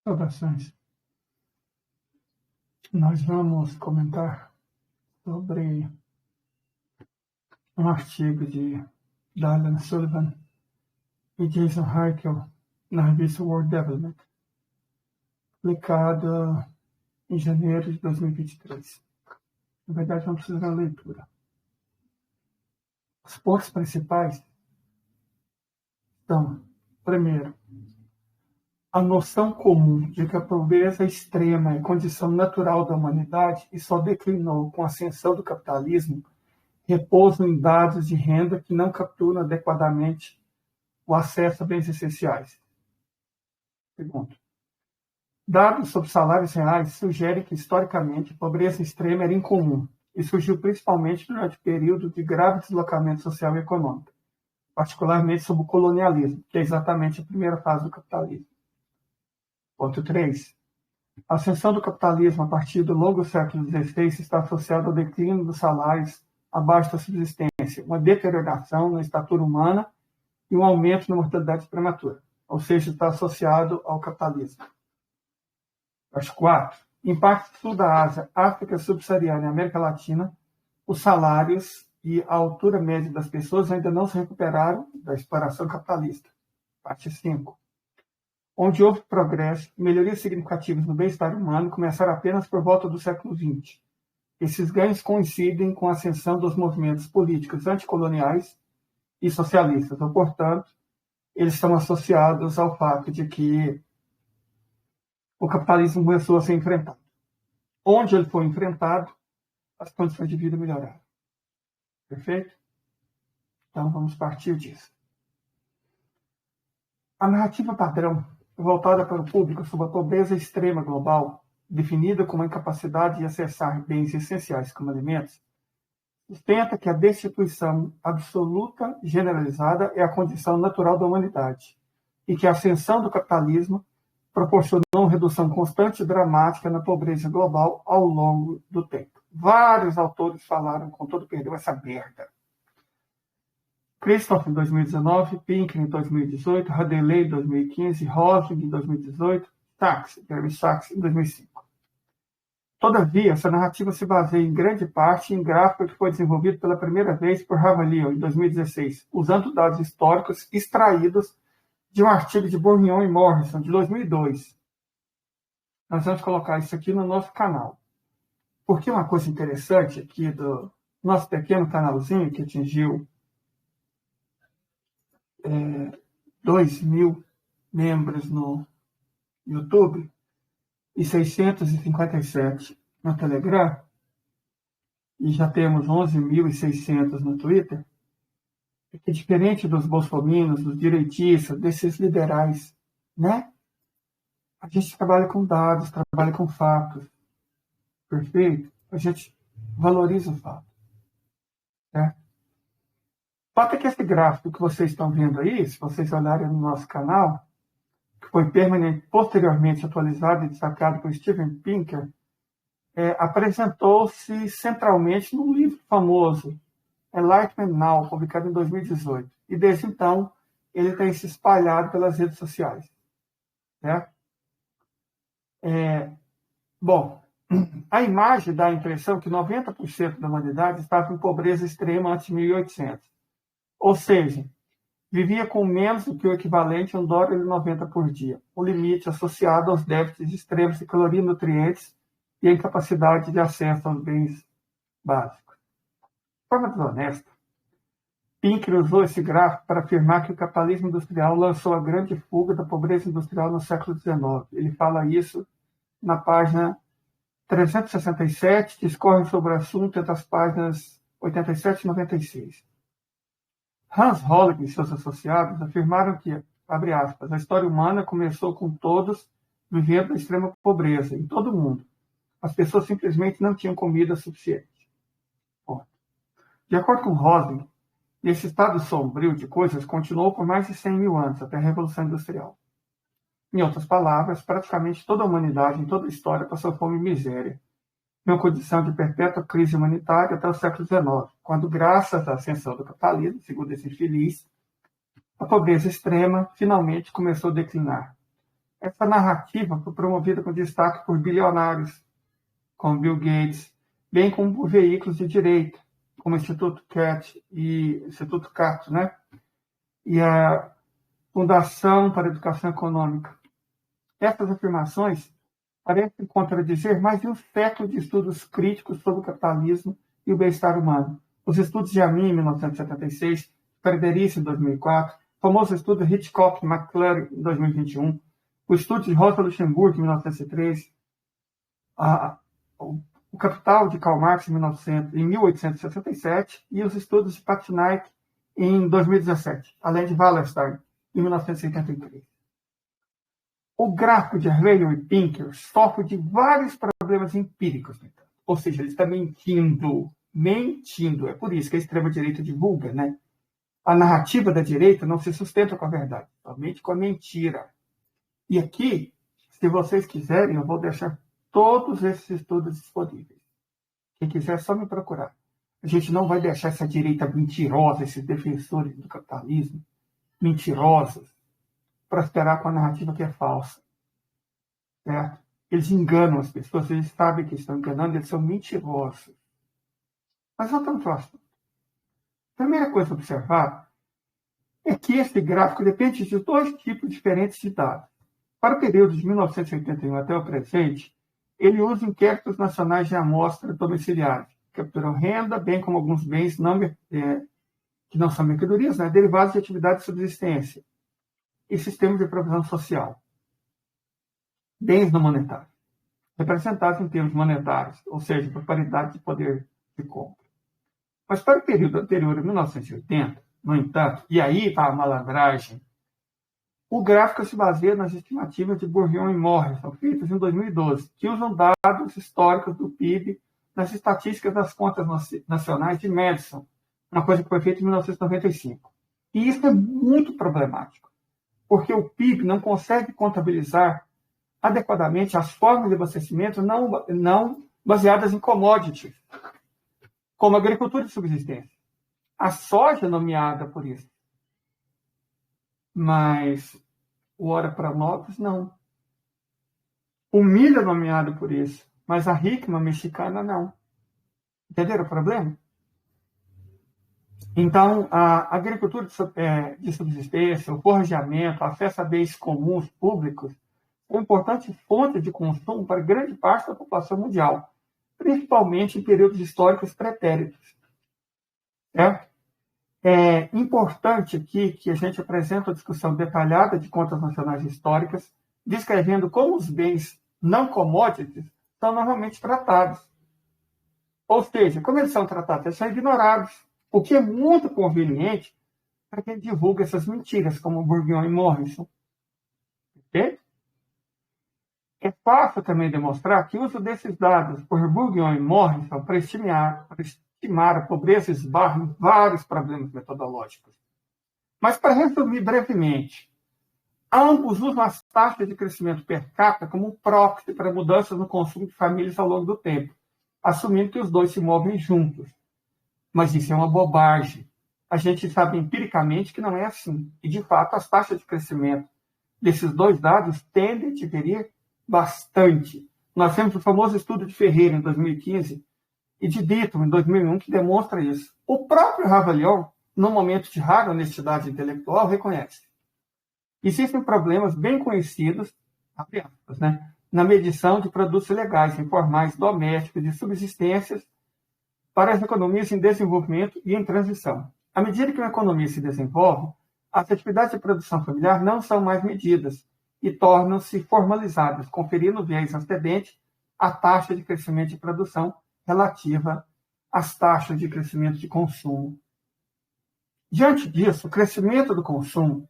Saudações. Nós vamos comentar sobre um artigo de Dylan Sullivan e Jason Heikel na revista World Development, publicado em janeiro de 2023. Na verdade, vamos fazer uma leitura. Os pontos principais são, primeiro, a noção comum de que a pobreza extrema é condição natural da humanidade e só declinou com a ascensão do capitalismo repousa em dados de renda que não capturam adequadamente o acesso a bens essenciais. Segundo, dados sobre salários reais sugerem que, historicamente, a pobreza extrema era incomum e surgiu principalmente durante o período de grave deslocamento social e econômico, particularmente sob o colonialismo, que é exatamente a primeira fase do capitalismo. Ponto 3. A ascensão do capitalismo a partir do longo século XVI está associada ao declínio dos salários abaixo da subsistência, uma deterioração na estatura humana e um aumento na mortalidade prematura, ou seja, está associado ao capitalismo. Verso 4. Em parte do sul da Ásia, África subsaariana e América Latina, os salários e a altura média das pessoas ainda não se recuperaram da exploração capitalista. Parte 5. Onde houve progresso e melhorias significativas no bem-estar humano começaram apenas por volta do século XX. Esses ganhos coincidem com a ascensão dos movimentos políticos anticoloniais e socialistas, ou, portanto, eles estão associados ao fato de que o capitalismo começou a ser enfrentado. Onde ele foi enfrentado, as condições de vida melhoraram. Perfeito? Então, vamos partir disso. A narrativa padrão, voltada para o público sobre a pobreza extrema global, definida como a incapacidade de acessar bens essenciais como alimentos, sustenta que a destituição absoluta generalizada é a condição natural da humanidade e que a ascensão do capitalismo proporcionou uma redução constante e dramática na pobreza global ao longo do tempo. Vários autores falaram com todo perdão essa merda. Christoph em 2019, Pinker em 2018, Hadley em 2015, Rosling em 2018, Jeremy Sachs em 2005. Todavia, essa narrativa se baseia em grande parte em gráfico que foi desenvolvido pela primeira vez por Ravalio em 2016, usando dados históricos extraídos de um artigo de Bourguignon e Morrison, de 2002. Nós vamos colocar isso aqui no nosso canal. Porque uma coisa interessante aqui do nosso pequeno canalzinho, que atingiu 2.000 membros no YouTube e 657 no Telegram, e já temos 11.600 no Twitter, é que diferente dos bolsominions, dos direitistas, desses liberais, né? A gente trabalha com dados, trabalha com fatos. Perfeito? A gente valoriza o fato. Certo? O fato é que esse gráfico que vocês estão vendo aí, se vocês olharem no nosso canal, que foi posteriormente atualizado e destacado por Steven Pinker, apresentou-se centralmente num livro famoso, Enlightenment Now, publicado em 2018. E desde então, ele tem se espalhado pelas redes sociais. Certo? Bom, a imagem dá a impressão que 90% da humanidade estava em pobreza extrema antes de 1800. Ou seja, vivia com menos do que o equivalente a $1,90 por dia, o limite associado aos déficits extremos de calorias e nutrientes e a incapacidade de acesso aos bens básicos. De forma desonesta, Pinker usou esse gráfico para afirmar que o capitalismo industrial lançou a grande fuga da pobreza industrial no século XIX. Ele fala isso na página 367, discorre sobre o assunto entre as páginas 87 e 96. Hans Holleck e seus associados afirmaram que, abre aspas, a história humana começou com todos vivendo a extrema pobreza, em todo o mundo. As pessoas simplesmente não tinham comida suficiente. Bom, de acordo com Rosling, esse estado sombrio de coisas continuou por mais de 100.000 anos, até a Revolução Industrial. Em outras palavras, praticamente toda a humanidade, em toda a história, passou fome e miséria, em uma condição de perpétua crise humanitária até o século XIX, quando, graças à ascensão do capitalismo, segundo esse infeliz, a pobreza extrema finalmente começou a declinar. essa narrativa foi promovida com destaque por bilionários, como Bill Gates, bem como por veículos de direita, como o Instituto Cato, né? E a Fundação para a Educação Econômica. Essas afirmações parecem contradizer mais de um século de estudos críticos sobre o capitalismo e o bem-estar humano. Os estudos de Amin, em 1976, Frederici, em 2004, o famoso estudo Hitchcock e McClure, em 2021, o estudo de Rosa Luxemburgo, em 1903, o Capital, de Karl Marx, em 1867, e os estudos de Patnaik, em 2017, além de Wallerstein, em 1983. O gráfico de Harvey e Pinker sofre de vários problemas empíricos, ou seja, ele está mentindo. É por isso que a extrema-direita divulga, né? A narrativa da direita não se sustenta com a verdade, somente com a mentira. E aqui, se vocês quiserem, eu vou deixar todos esses estudos disponíveis. Quem quiser, é só me procurar. A gente não vai deixar essa direita mentirosa, esses defensores do capitalismo, mentirosos, prosperar com a narrativa que é falsa. Certo? Eles enganam as pessoas, eles sabem que estão enganando, eles são mentirosos. Mas voltando para o assunto. A primeira coisa a observar é que esse gráfico depende de dois tipos diferentes de dados. Para o período de 1981 até o presente, ele usa inquéritos nacionais de amostra domiciliares, capturam renda, bem como alguns bens que não são mercadorias, né, derivados de atividades de subsistência e sistemas de provisão social. Bens não monetários, representados em termos monetários, ou seja, por paridade de poder de compra. Mas para o período anterior a 1980, no entanto, e aí está a malandragem, o gráfico se baseia nas estimativas de Bourdieu e Morrison, feitas em 2012, que usam dados históricos do PIB nas estatísticas das contas nacionais de Madison, uma coisa que foi feita em 1995. E isso é muito problemático, porque o PIB não consegue contabilizar adequadamente as formas de abastecimento não baseadas em commodities, como a agricultura de subsistência. A soja é nomeada por isso. Mas o ora para novos, não. O milho é nomeado por isso, mas a rícma mexicana, não. Entenderam o problema? Então, a agricultura de subsistência, o forrageamento, o acesso a bens comuns públicos, é uma importante fonte de consumo para grande parte da população mundial, principalmente em períodos históricos pretéritos. É importante aqui que a gente apresente a discussão detalhada de contas nacionais históricas, descrevendo como os bens não commodities são normalmente tratados. Ou seja, como eles são tratados? Eles são ignorados, o que é muito conveniente para quem divulga essas mentiras, como Bourdieu e Morrison. Okay? É fácil também demonstrar que o uso desses dados por Bourdieu e Morrison para estimar a pobreza esbarra em vários problemas metodológicos. Mas, para resumir brevemente, ambos usam as taxas de crescimento per capita como um proxy para mudanças no consumo de famílias ao longo do tempo, assumindo que os dois se movem juntos. Mas isso é uma bobagem. A gente sabe empiricamente que não é assim. E, de fato, as taxas de crescimento desses dois dados tendem a diferir bastante. Nós temos o famoso estudo de Ferreira, em 2015, e de Ditton, em 2001, que demonstra isso. O próprio Ravalion, num momento de rara honestidade intelectual, reconhece. Existem problemas bem conhecidos, abre aspas, né, na medição de produtos legais, informais, domésticos e subsistências para as economias em desenvolvimento e em transição. À medida que uma economia se desenvolve, as atividades de produção familiar não são mais medidas e tornam-se formalizadas, conferindo viés ascendente à taxa de crescimento de produção relativa às taxas de crescimento de consumo. Diante disso, o crescimento do consumo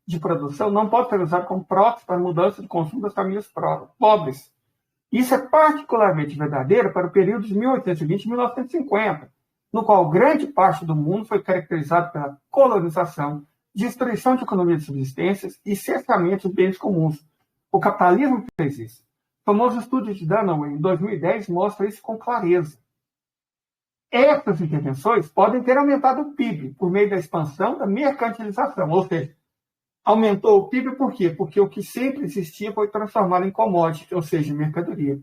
de produção não pode ser usado como proxy para a mudança de consumo das famílias pobres. Isso é particularmente verdadeiro para o período de 1820 e 1950, no qual grande parte do mundo foi caracterizado pela colonização, destruição de economia de subsistências e cerceamento de bens comuns. O capitalismo fez isso. O famoso estudo de Dunaway, em 2010, mostra isso com clareza. Essas intervenções podem ter aumentado o PIB por meio da expansão da mercantilização, ou seja, Aumentou o PIB por quê? Porque o que sempre existia foi transformado em commodity, ou seja, em mercadoria.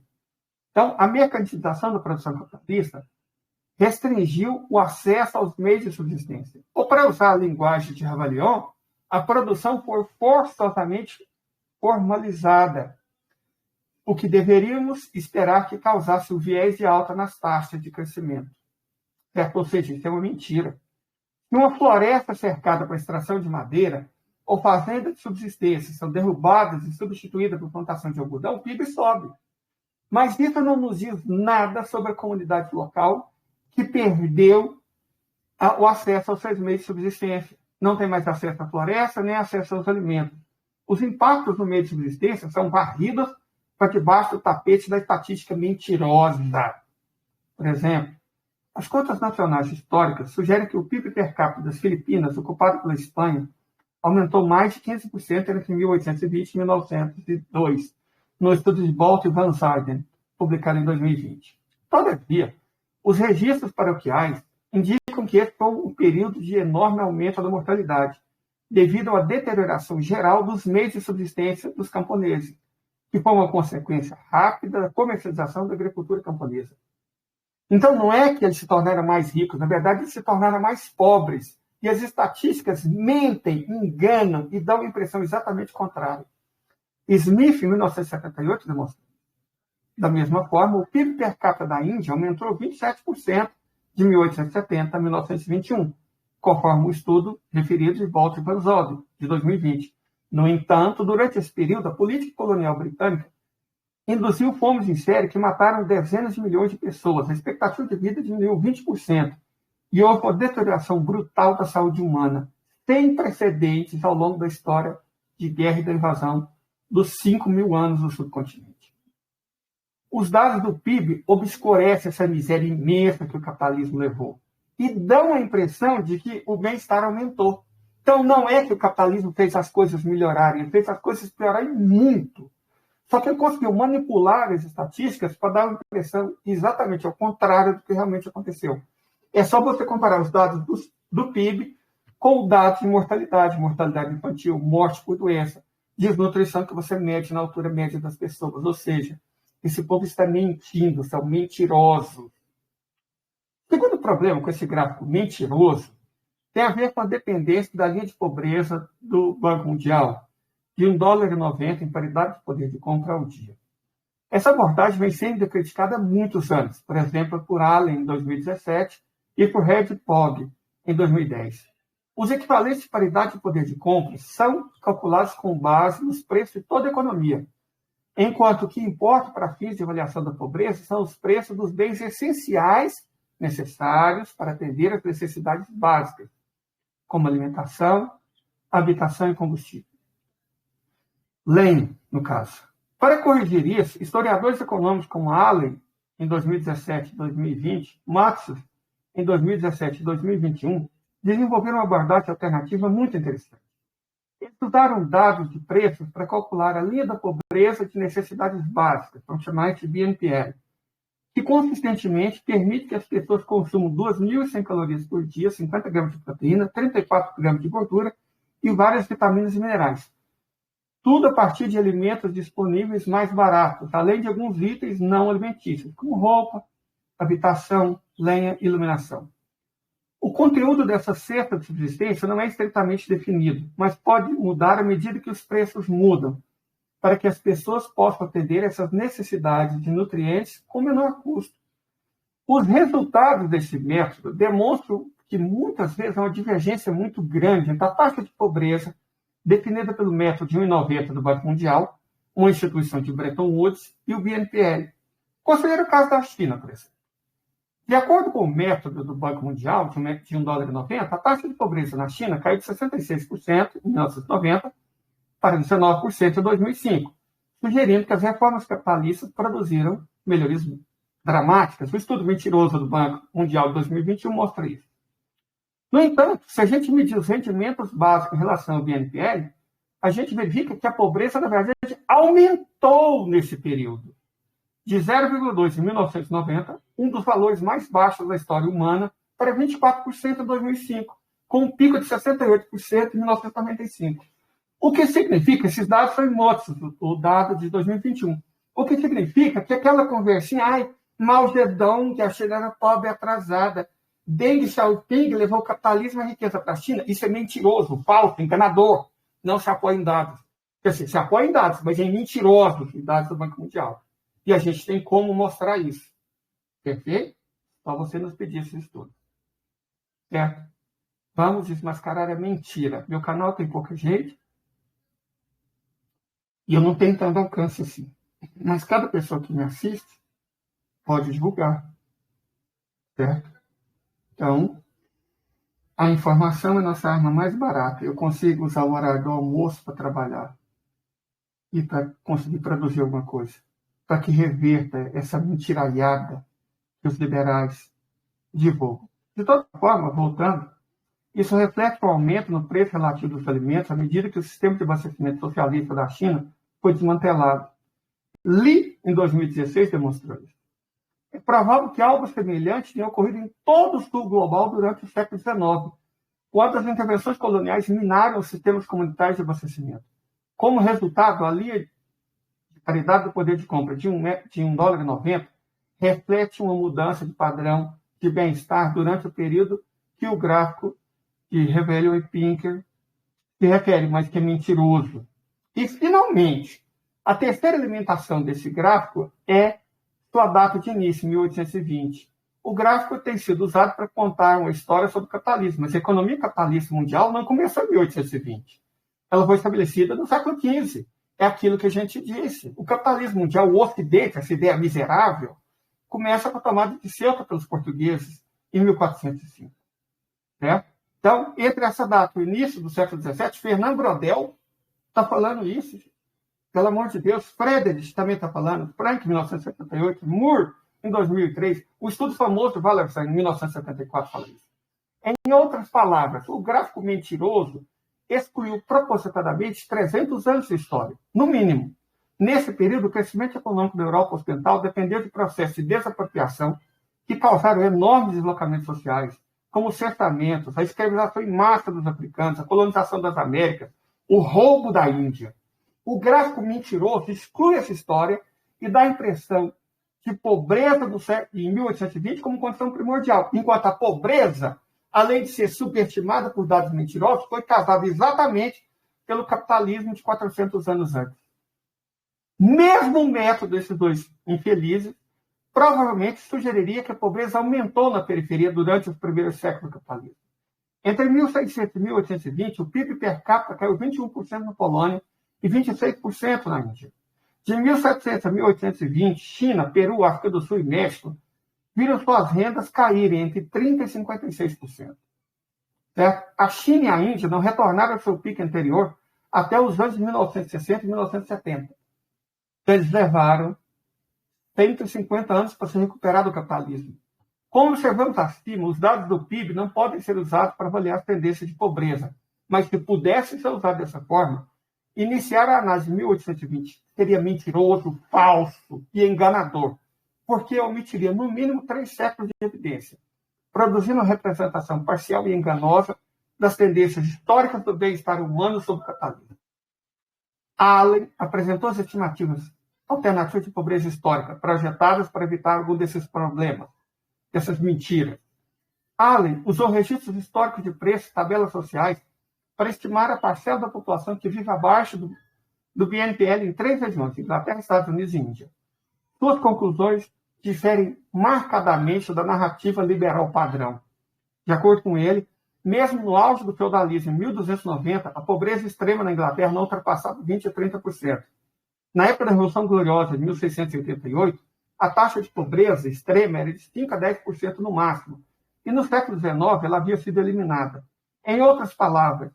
Então, a mercantilização da produção capitalista restringiu o acesso aos meios de subsistência. Ou, para usar a linguagem de Ravalion, a produção foi forçosamente formalizada, o que deveríamos esperar que causasse o viés de alta nas taxas de crescimento. Certo? Ou seja, isso é uma mentira. Se uma floresta cercada para extração de madeira ou fazenda de subsistência são derrubadas e substituídas por plantação de algodão, o PIB sobe. Mas isso não nos diz nada sobre a comunidade local que perdeu o acesso aos seus meios de subsistência. Não tem mais acesso à floresta, nem acesso aos alimentos. Os impactos no meio de subsistência são varridos para debaixo do tapete da estatística mentirosa. Por exemplo, as contas nacionais históricas sugerem que o PIB per capita das Filipinas, ocupado pela Espanha, aumentou mais de 15% entre 1820 e 1902, no estudo de Bolt e Van Zarden, publicado em 2020. Todavia, os registros paroquiais indicam que esse foi um período de enorme aumento da mortalidade, devido à deterioração geral dos meios de subsistência dos camponeses, que foi uma consequência rápida da comercialização da agricultura camponesa. Então, não é que eles se tornaram mais ricos, na verdade, eles se tornaram mais pobres. E as estatísticas mentem, enganam e dão a impressão exatamente contrária. Smith, em 1978, demonstrou. Da mesma forma, o PIB per capita da Índia aumentou 27% de 1870 a 1921, conforme o estudo referido de Bolt e Van Zoden, de 2020. No entanto, durante esse período, a política colonial britânica induziu fomes em série que mataram dezenas de milhões de pessoas. A expectativa de vida diminuiu 20%. E houve uma deterioração brutal da saúde humana, sem precedentes ao longo da história de guerra e da invasão dos 5.000 anos do subcontinente. Os dados do PIB obscurecem essa miséria imensa que o capitalismo levou e dão a impressão de que o bem-estar aumentou. Então, não é que o capitalismo fez as coisas melhorarem, ele fez as coisas piorarem muito. Só que ele conseguiu manipular as estatísticas para dar uma impressão exatamente ao contrário do que realmente aconteceu. É só você comparar os dados do PIB com os dados de mortalidade infantil, morte por doença, desnutrição que você mede na altura média das pessoas. Ou seja, esse povo está mentindo, são mentirosos. O segundo problema com esse gráfico mentiroso tem a ver com a dependência da linha de pobreza do Banco Mundial, de $1,90 em paridade de poder de compra ao dia. Essa abordagem vem sendo criticada há muitos anos, por exemplo, por Allen, em 2017, e por Red Pog, em 2010. Os equivalentes de paridade de poder de compra são calculados com base nos preços de toda a economia, enquanto o que importa para fins de avaliação da pobreza são os preços dos bens essenciais necessários para atender às necessidades básicas, como alimentação, habitação e combustível. Lane, no caso. Para corrigir isso, historiadores econômicos como Allen, em 2017 e 2020, Matsus, em 2017 e 2021, desenvolveram uma abordagem alternativa muito interessante. Eles usaram dados de preços para calcular a linha da pobreza de necessidades básicas, vamos chamar de BNPL, que consistentemente permite que as pessoas consumam 2.100 calorias por dia, 50 gramas de proteína, 34 gramas de gordura e várias vitaminas e minerais. Tudo a partir de alimentos disponíveis mais baratos, além de alguns itens não alimentícios, como roupa, habitação, lenha e iluminação. O conteúdo dessa cesta de subsistência não é estritamente definido, mas pode mudar à medida que os preços mudam, para que as pessoas possam atender essas necessidades de nutrientes com menor custo. Os resultados desse método demonstram que muitas vezes há uma divergência muito grande entre a taxa de pobreza definida pelo método de 1,90 do Banco Mundial, uma instituição de Bretton Woods, e o BNPL. Considere o caso da China, por exemplo. De acordo com o método do Banco Mundial, de $1,90, a taxa de pobreza na China caiu de 66% em 1990 para 19% em 2005, sugerindo que as reformas capitalistas produziram melhorias dramáticas. O estudo mentiroso do Banco Mundial de 2021 mostra isso. No entanto, se a gente medir os rendimentos básicos em relação ao BNPL, a gente verifica que a pobreza, na verdade, aumentou nesse período. De 0,2 em 1990, um dos valores mais baixos da história humana, para 24% em 2005, com um pico de 68% em 1995. O que significa, esses dados são imotos, o dado de 2021. O que significa que aquela conversinha, Mao Zedong, que a China era pobre e atrasada, Deng Xiaoping levou o capitalismo e a riqueza para a China, isso é mentiroso, falso, enganador, não se apoia em dados. Quer dizer, se apoia em dados, mas é mentiroso em dados do Banco Mundial. E a gente tem como mostrar isso. Perfeito? Só você nos pedir esse estudo. Certo? Vamos desmascarar a mentira. Meu canal tem pouca gente e eu não tenho tanto alcance assim. Mas cada pessoa que me assiste pode divulgar. Certo? Então, a informação é nossa arma mais barata. Eu consigo usar o horário do almoço para trabalhar e para conseguir produzir alguma coisa. Para que reverta essa mentiralhada que os liberais divulgam. De toda forma, voltando, isso reflete o aumento no preço relativo dos alimentos à medida que o sistema de abastecimento socialista da China foi desmantelado. Li, em 2016, demonstrou isso. É provável que algo semelhante tenha ocorrido em todo o sul global durante o século XIX, quando as intervenções coloniais minaram os sistemas comunitários de abastecimento. Como resultado, a linha de paridade do poder de compra de $1,90 reflete uma mudança de padrão de bem-estar durante o período que o gráfico de Revelio e Pinker se refere, mas que é mentiroso. E, finalmente, a terceira alimentação desse gráfico é sua data de início, 1820. O gráfico tem sido usado para contar uma história sobre o capitalismo, mas a economia capitalista mundial não começou em 1820. Ela foi estabelecida no século XV. É aquilo que a gente disse. O capitalismo mundial, o Ocidente, essa ideia miserável, começa com a tomada de Ceuta pelos portugueses em 1405. Certo? Então, entre essa data e o início do século XVII, Fernando Brodel está falando isso. Pelo amor de Deus, Friedrich também está falando, Frank, em 1978, Moore, em 2003, o estudo famoso de Wallerstein, em 1974, fala isso. Em outras palavras, o gráfico mentiroso excluiu propositadamente 300 anos de história, no mínimo. Nesse período, o crescimento econômico da Europa Ocidental dependeu de processos de desapropriação que causaram enormes deslocamentos sociais, como os cercamentos, a escravização em massa dos africanos, a colonização das Américas, o roubo da Índia. O gráfico mentiroso exclui essa história e dá a impressão de pobreza do século em 1820 como condição primordial, enquanto a pobreza, além de ser subestimada por dados mentirosos, foi causada exatamente pelo capitalismo de 400 anos antes. Mesmo o método desses dois infelizes provavelmente sugeriria que a pobreza aumentou na periferia durante os primeiros séculos do capitalismo. Entre 1600 e 1820, o PIB per capita caiu 21% na Polônia e 26% na Índia. De 1700 a 1820, China, Peru, África do Sul e México viram suas rendas caírem entre 30% e 56%. Certo? A China e a Índia não retornaram ao seu pico anterior até os anos de 1960 e 1970. Eles levaram 150 anos para se recuperar do capitalismo. Como observamos acima, os dados do PIB não podem ser usados para avaliar as tendências de pobreza, mas se pudessem ser usados dessa forma, iniciar a análise de 1820 seria mentiroso, falso e enganador, porque omitiria no mínimo 3 séculos de evidência, produzindo uma representação parcial e enganosa das tendências históricas do bem-estar humano sobre o capitalismo. Allen apresentou as estimativas alternativas de pobreza histórica projetadas para evitar algum desses problemas, dessas mentiras. Allen usou registros históricos de preços e tabelas sociais para estimar a parcela da população que vive abaixo do BNPL em 3 regiões, Inglaterra, Estados Unidos e Índia. Suas conclusões diferem marcadamente da narrativa liberal padrão. De acordo com ele, mesmo no auge do feudalismo em 1290, a pobreza extrema na Inglaterra não ultrapassava 20% a 30%. Na época da Revolução Gloriosa, de 1688, a taxa de pobreza extrema era de 5% a 10% no máximo, e no século XIX ela havia sido eliminada. Em outras palavras,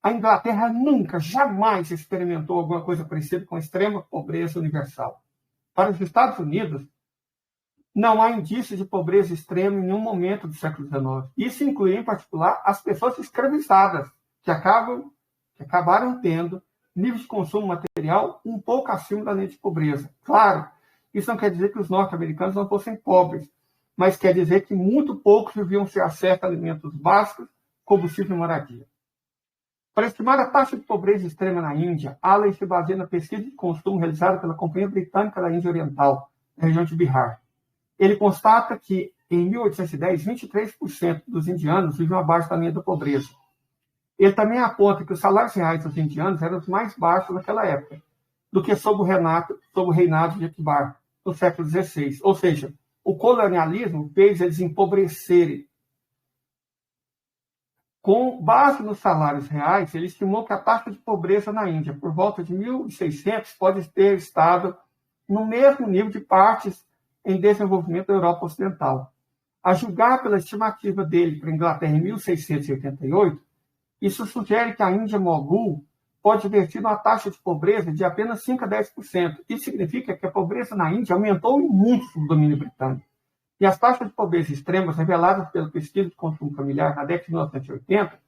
a Inglaterra nunca, jamais experimentou alguma coisa parecida com a extrema pobreza universal. Para os Estados Unidos, não há indício de pobreza extrema em nenhum momento do século XIX. Isso inclui, em particular, as pessoas escravizadas, que acabaram tendo nível de consumo material um pouco acima da linha de pobreza. Claro, isso não quer dizer que os norte-americanos não fossem pobres, mas quer dizer que muito poucos viviam sem acesso a alimentos básicos, combustível e moradia. Para estimar a taxa de pobreza extrema na Índia, Allen se baseia na pesquisa de consumo realizada pela Companhia Britânica da Índia Oriental, na região de Bihar. Ele constata que, em 1810, 23% dos indianos viviam abaixo da linha da pobreza. Ele também aponta que os salários reais dos indianos eram os mais baixos naquela época, do que sob o reinado de Akbar, no século XVI. Ou seja, o colonialismo fez eles empobrecerem. Com base nos salários reais, ele estimou que a taxa de pobreza na Índia, por volta de 1600, pode ter estado no mesmo nível de partes em desenvolvimento da Europa Ocidental. A julgar pela estimativa dele para a Inglaterra em 1688, isso sugere que a Índia mogul pode ter tido uma taxa de pobreza de apenas 5 a 10%. Isso significa que a pobreza na Índia aumentou muito sob o domínio britânico. E as taxas de pobreza extremas reveladas pela pesquisa de consumo familiar na década de 1980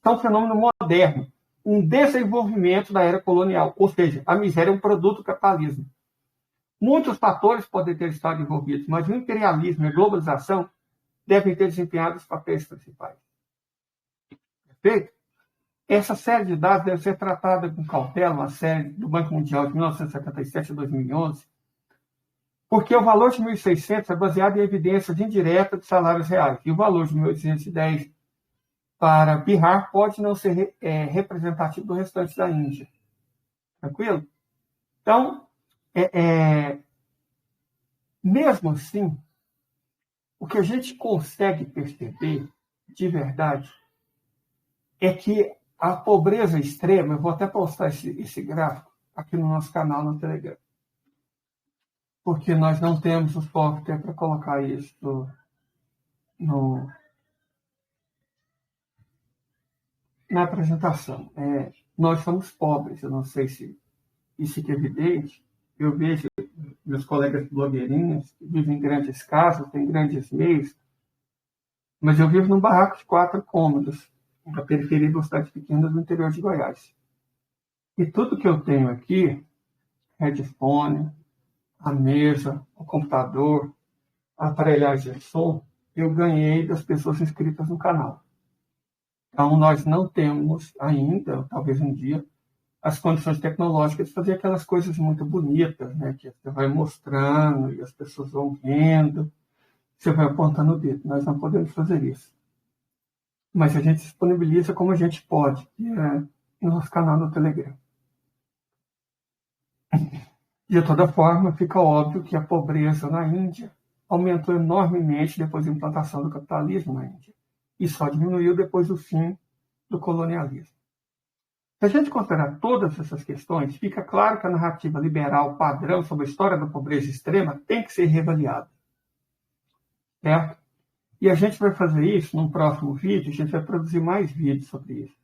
são um fenômeno moderno, um desenvolvimento da era colonial, ou seja, a miséria é um produto do capitalismo. Muitos fatores podem ter estado envolvidos, mas o imperialismo e a globalização devem ter desempenhado os papéis principais. Perfeito? Essa série de dados deve ser tratada com cautela, uma série do Banco Mundial de 1977 a 2011, porque o valor de 1.600 é baseado em evidências indiretas de salários reais, e o valor de 1.810 para Bihar pode não ser representativo do restante da Índia. Tranquilo? Então, mesmo assim, o que a gente consegue perceber, de verdade, é que a pobreza extrema, eu vou até postar esse gráfico aqui no nosso canal no Telegram, porque nós não temos o software para colocar isso na apresentação. Nós somos pobres, eu não sei se isso é evidente. Eu vejo meus colegas blogueirinhos que vivem em grandes casas, têm grandes meios, mas eu vivo num barraco de 4 cômodos, na periferia de uma cidade pequena do interior de Goiás. E tudo que eu tenho aqui, headphone, a mesa, o computador, a aparelhagem de som, eu ganhei das pessoas inscritas no canal. Então, nós não temos ainda, talvez um dia, as condições tecnológicas de fazer aquelas coisas muito bonitas, né? Que você vai mostrando e as pessoas vão vendo, você vai apontando o dedo. Nós não podemos fazer isso. Mas a gente disponibiliza como a gente pode, que é no nosso canal no Telegram. De toda forma, fica óbvio que a pobreza na Índia aumentou enormemente depois da implantação do capitalismo na Índia e só diminuiu depois do fim do colonialismo. Se a gente considerar todas essas questões, fica claro que a narrativa liberal padrão sobre a história da pobreza extrema tem que ser reavaliada. Certo? E a gente vai fazer isso num próximo vídeo, a gente vai produzir mais vídeos sobre isso.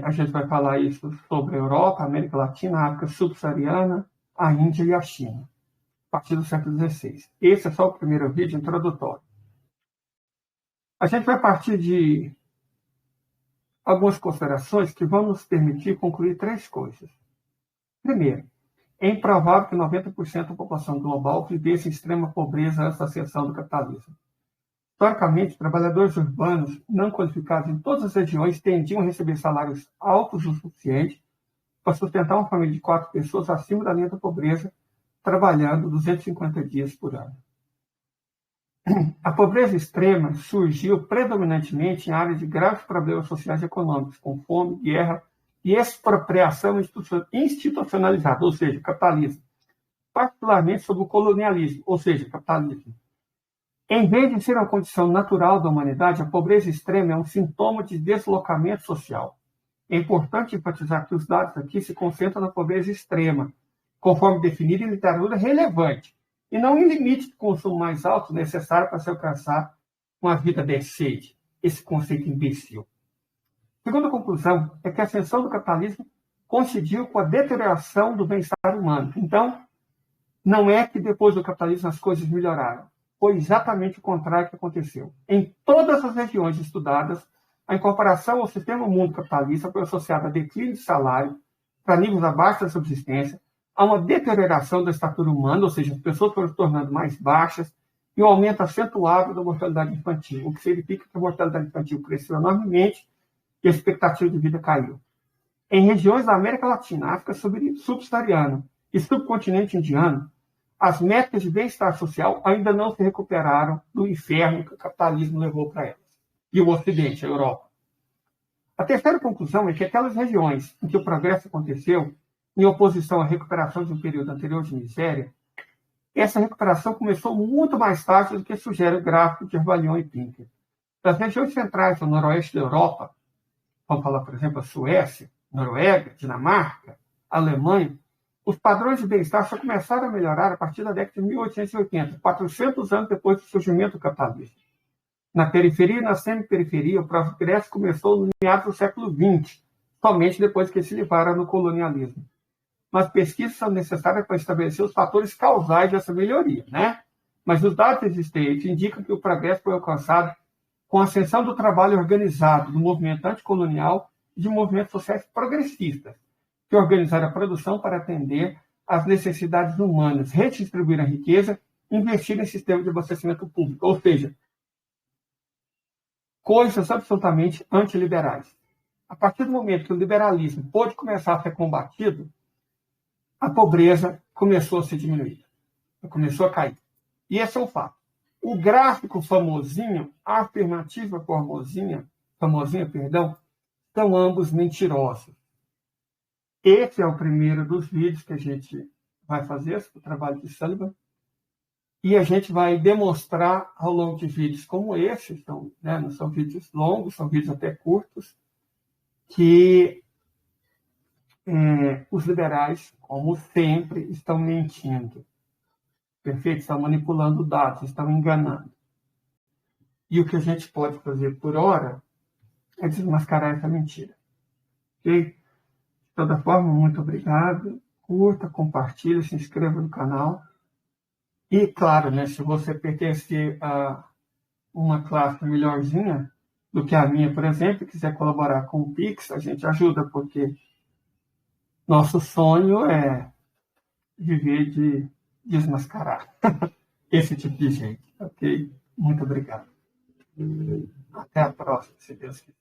A gente vai falar isso sobre a Europa, a América Latina, a África Subsaariana, a Índia e a China, a partir do século XVI. Esse é só o primeiro vídeo introdutório. A gente vai partir de algumas considerações que vão nos permitir concluir 3 coisas. Primeiro, é improvável que 90% da população global vivesse em extrema pobreza antes da ascensão do capitalismo. Historicamente, trabalhadores urbanos não qualificados em todas as regiões tendiam a receber salários altos o suficiente para sustentar uma família de 4 pessoas acima da linha da pobreza, trabalhando 250 dias por ano. A pobreza extrema surgiu predominantemente em áreas de graves problemas sociais e econômicos, com fome, guerra e expropriação institucionalizada, ou seja, capitalismo, particularmente sob o colonialismo, ou seja, capitalismo. Em vez de ser uma condição natural da humanidade, a pobreza extrema é um sintoma de deslocamento social. É importante enfatizar que os dados aqui se concentram na pobreza extrema, conforme definido em literatura relevante, e não em limite de consumo mais alto necessário para se alcançar uma vida decente. Esse conceito imbecil. Segunda conclusão é que a ascensão do capitalismo coincidiu com a deterioração do bem-estar humano. Então, não é que depois do capitalismo as coisas melhoraram. Foi exatamente o contrário que aconteceu. Em todas as regiões estudadas, a incorporação ao sistema mundo capitalista foi associada a declínio de salário para níveis abaixo da subsistência, a uma deterioração da estatura humana, ou seja, as pessoas foram se tornando mais baixas, e um aumento acentuado da mortalidade infantil, o que significa que a mortalidade infantil cresceu enormemente e a expectativa de vida caiu. Em regiões da América Latina, África subsaariana e subcontinente indiano, as métricas de bem-estar social ainda não se recuperaram do inferno que o capitalismo levou para elas. E o Ocidente, a Europa. A terceira conclusão é que aquelas regiões em que o progresso aconteceu, em oposição à recuperação de um período anterior de miséria, essa recuperação começou muito mais tarde do que sugere o gráfico de Herbalion e Pinker. Das regiões centrais do noroeste da Europa, vamos falar, por exemplo, a Suécia, Noruega, Dinamarca, Alemanha, os padrões de bem-estar só começaram a melhorar a partir da década de 1880, 400 anos depois do surgimento do capitalismo. Na periferia e na semi-periferia, o progresso começou no meados do século XX, somente depois que se livraram no colonialismo. Mas pesquisas são necessárias para estabelecer os fatores causais dessa melhoria, né? Mas os dados existentes indicam que o progresso foi alcançado com a ascensão do trabalho organizado, do movimento anticolonial e de movimentos sociais progressistas, que organizaram a produção para atender às necessidades humanas, redistribuir a riqueza e investir em sistemas de abastecimento público, ou seja, coisas absolutamente antiliberais. A partir do momento que o liberalismo pôde começar a ser combatido, a pobreza começou a ser diminuída, começou a cair. E esse é o fato. O gráfico famosinho, a afirmativa famosinha, são ambos mentirosos. Esse é o primeiro dos vídeos que a gente vai fazer, o trabalho de Sullivan, e a gente vai demonstrar ao longo de vídeos como esse, então, né, não são vídeos longos, são vídeos até curtos, que os liberais, como sempre, estão mentindo. Perfeito? Estão manipulando dados, estão enganando. E o que a gente pode fazer por hora é desmascarar essa mentira. Ok? De toda forma, muito obrigado. Curta, compartilhe, se inscreva no canal. E, claro, né, se você pertencer a uma classe melhorzinha do que a minha, por exemplo, e quiser colaborar com o Pix, a gente ajuda, porque nosso sonho é viver de desmascarar esse tipo de gente. Ok? Muito obrigado. Até a próxima, se Deus quiser.